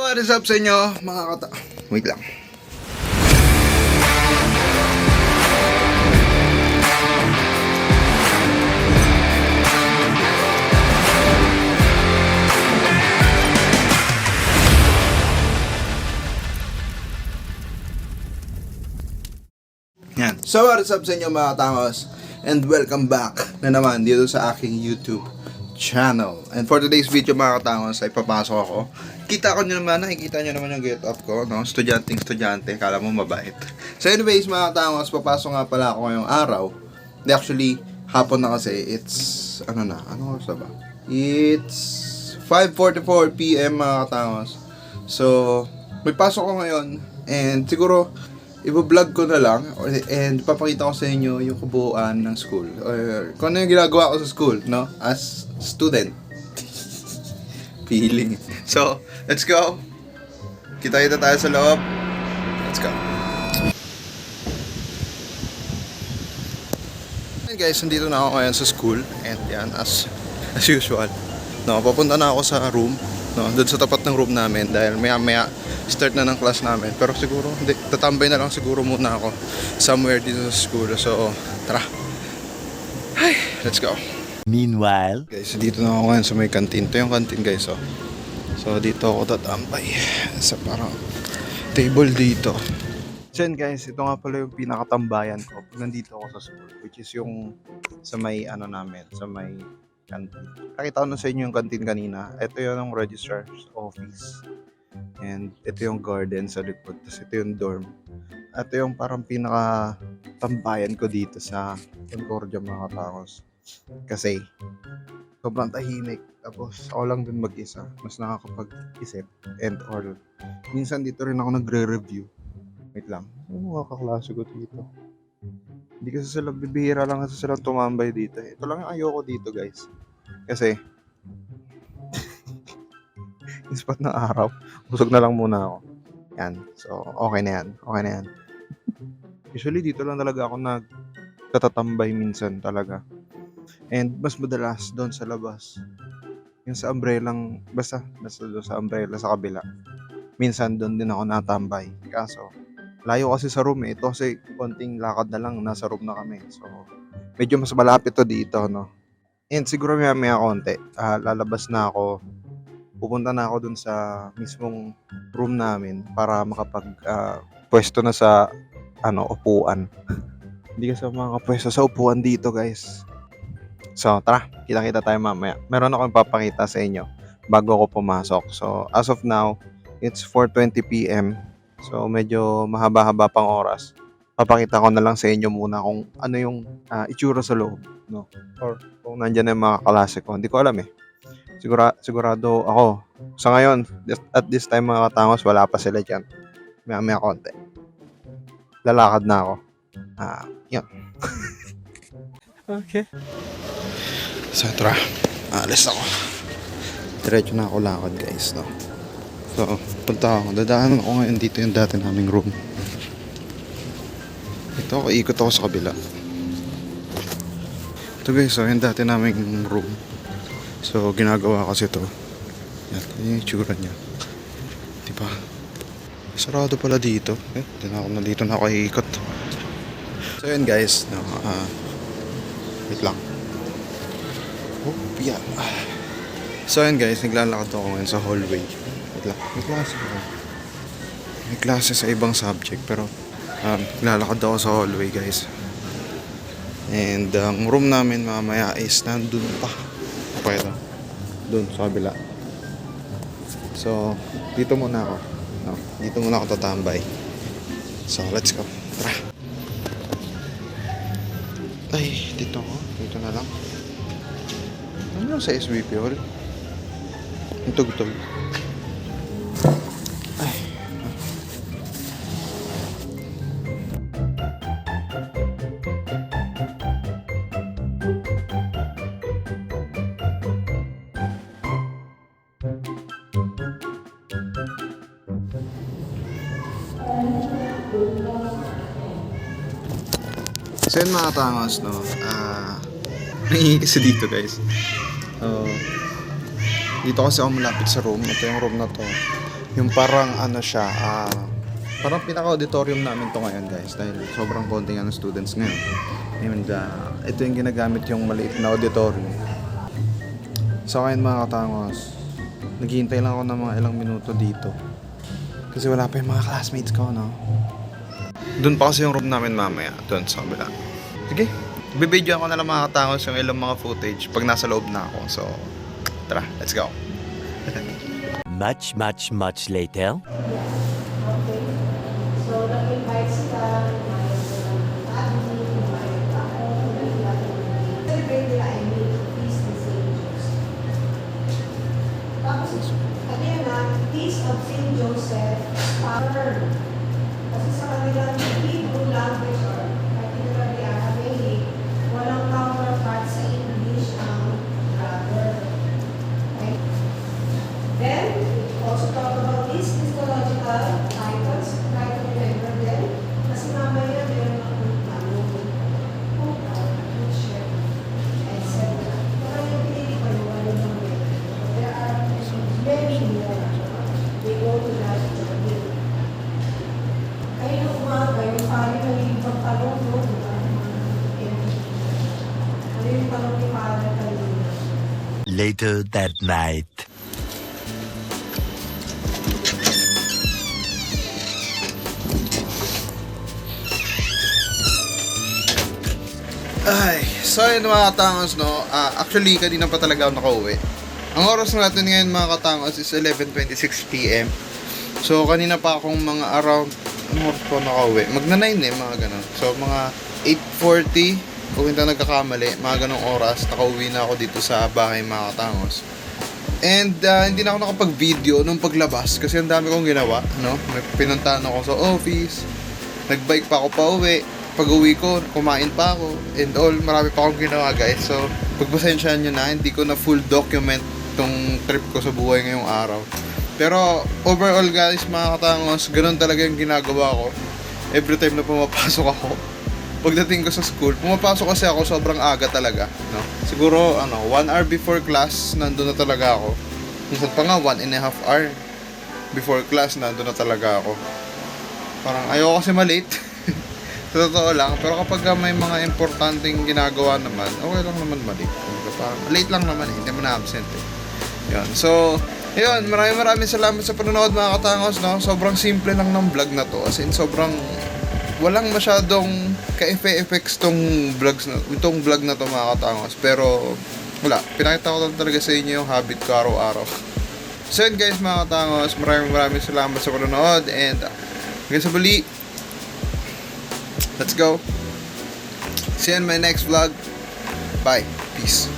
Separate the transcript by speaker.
Speaker 1: what is up sa inyo mga Wait lang. Yan. So what is up sa inyo mga katangos? And welcome back na naman dito sa aking YouTube channel. And for today's video mga katangos ay papasok ako. Kita ko nyo naman, nakikita nyo naman yung get up ko, no? Estudyante, kala mo mabait. So anyways mga katangos, papasok nga pala ako ngayong araw. Actually, hapon na kasi, it's, ano oras na ba? It's 5:44 PM mga katangos. So, may pasok ko ngayon, and siguro, i-vlog ko na lang and papakita ko sa inyo yung kabuuan ng school. Kung ano yung ginagawa ko sa school, no? As student. Feeling. So, let's go. Kita-kita tayo sa loob. Let's go. And guys, nandito na ako ngayon sa school. And yan, as usual. No, papunta na ako sa room. No, doon sa tapat ng room namin dahil maya start na ng class namin. Pero siguro, hindi, tatambay na lang siguro muna ako somewhere dito sa school. So, tara. Hi, let's go.
Speaker 2: Meanwhile,
Speaker 1: Guys, dito na ako ngayon sa may canteen. Ito yung canteen guys, oh. So, dito ako tatambay sa parang table dito. So yun guys, ito nga pala yung pinakatambayan ko pag nandito ako sa school, which is yung sa may namin, sa may canteen. Nakita ko na sa inyo yung canteen kanina. Ito yung registrar's office. And ito yung garden sa likod. Tapos ito yung dorm. Ito yung parang pinaka-tambayan ko dito sa Concordia mga katangos. Kasi sobrang tahimik. Tapos ako lang din mag-isa. Mas nakakapag-isip and or minsan dito rin ako nagre-review. Wait lang. Ano mga kaklase ko dito? Hindi kasi sila, bibihira lang kasi sila tumambay dito. Ito lang yung ayoko dito guys. Kasi yung spot ng araw, busog na lang muna ako. Yan. So, okay na yan. Okay na yan. Usually, dito lang talaga ako nagtatatambay minsan talaga. And mas madalas doon sa labas. Yung sa umbrellang, basta doon sa umbrella sa kabila. Minsan doon din ako natambay. Kaso, layo kasi sa room eh. Ito kasi konting lakad na lang, nasa room na kami. So, medyo mas malapit to dito, no? And siguro may konti. Lalabas na ako. Pupunta na ako dun sa mismong room namin para pwesto na sa upuan. Hindi kasi makakapwesto sa upuan dito, guys. So, tara, kita-kita tayo mamaya. Meron akong papakita sa inyo bago ako pumasok. So, as of now, it's 4:20 PM. So, medyo mahaba-haba pang oras. Papakita ko na lang sa inyo muna kung ano yung itsura sa loob, no? Or kung nandyan na yung mga klase ko. Hindi ko alam eh. Sigurado ako. Sa ngayon, at this time mga katangos, wala pa sila dyan. May konti. Lalakad na ako. Yun. Okay. So, tara. Alis ako. Diretso na ako lakad, guys, no? So, punta ako. Dadaanan ako ngayon dito yung dati naming room. Ito ako, ikot ako sa kabila. Ito guys, so yung dati naming room. So, ginagawa kasi ito. Yan, yung itsura niya. Diba? Sarado pala dito. Dito na ako iikot. So, yun guys. No, wait lang. Oh, yan. So, yun guys. Naglalakad ako ngayon sa hallway. Wait lang. May klase sa ibang subject. Pero, naglalakad ako sa hallway guys. And, ang room namin mamaya is nandun pa. Pwede. Doon sa kabila. So, dito muna ako. No, dito muna ako tatambay. So, let's go. Tara. Ay, dito ako. Dito na lang. Ano lang sa SBP Hall? Ang tugtog. Ay. So yun mga tangos, no? Nangingi kasi dito guys. Dito kasi ako malapit sa room. Ito yung room na to. Yung parang ano siya, parang pinaka-auditorium namin to ngayon guys dahil sobrang konti nga ng students ngayon. And ito yung ginagamit yung maliit na auditorium. So ngayon mga katangos, naghihintay lang ako ng mga ilang minuto dito. Kasi wala pa yung mga classmates ko, no? Doon pa kasi yung room namin mamaya, doon sa kabila. Sige, bibidyoan ko na lang mga katangos yung ilang mga footage pag nasa loob na ako. So, tara, let's go.
Speaker 2: Much later.
Speaker 3: Okay. So, nag-invite sila, celebrate nila, I mean, Feast of St. Joseph. Tapos, ano yan Feast of St. Joseph, Father. Kasi sa kanilang Hebrew language or particularly Aramaic, walang counterpart sa English ang brother. Okay? Then, also talk about these mythological titles. Try to remember them. Kasi mamaya meron akong tanong. Who are, who share, etc. Kaya yung pinili ko yung ano naman. There are many more. We go to that journey. Kayo na umaga, yung pari na yung pagtanong mo, ano yung tanong ni Father kanina?
Speaker 2: Later that night.
Speaker 1: Ay, so yun mga katangos, no? Actually, kanina pa talaga ako nakauwi. Ang oras natin ngayon mga katangos is 11:26 PM. So, kanina pa akong mga around, ano oras pa ako nakauwi? Magna-9 mga ganun. So, mga 8:40, kung hindi ako nagkakamali, mga ganong oras, nakauwi na ako dito sa bahay mga katangos. And hindi na ako nakapag-video nung paglabas kasi ang dami kong ginawa, no? May pinuntahan ako sa office, nagbike pa ako pa uwi. Pag-uwi ko, kumain pa ako and all, marami pa akong ginawa guys. So, pagpasensyahan nyo na, hindi ko na full document tong trip ko sa buhay ngayong araw. Pero overall guys, mga katangos, ganun talaga yung ginagawa ko. Every time na pumapasok ako, pagdating ko sa school, pumapasok kasi ako sobrang aga talaga, no? Siguro, 1 hour before class, nandun na talaga ako. Minsan pa nga, 1.5 hour before class, nandun na talaga ako. Parang ayoko kasi malate. Sa totoo lang, pero kapag may mga importanteng ginagawa naman, okay lang naman malate. Parang late lang naman, hindi mo na absent eh. Yun. So, yun, maraming salamat sa panonood mga katangos, no? Sobrang simple lang ng vlog na to. As in, sobrang walang masyadong ka-effects itong vlog na to mga katangos. Pero, wala. Pinakita ko talaga sa inyo yung habit ko araw-araw. So yun guys mga katangos, maraming salamat sa panonood. And, hanggang sa bali, let's go. See you in my next vlog. Bye. Peace.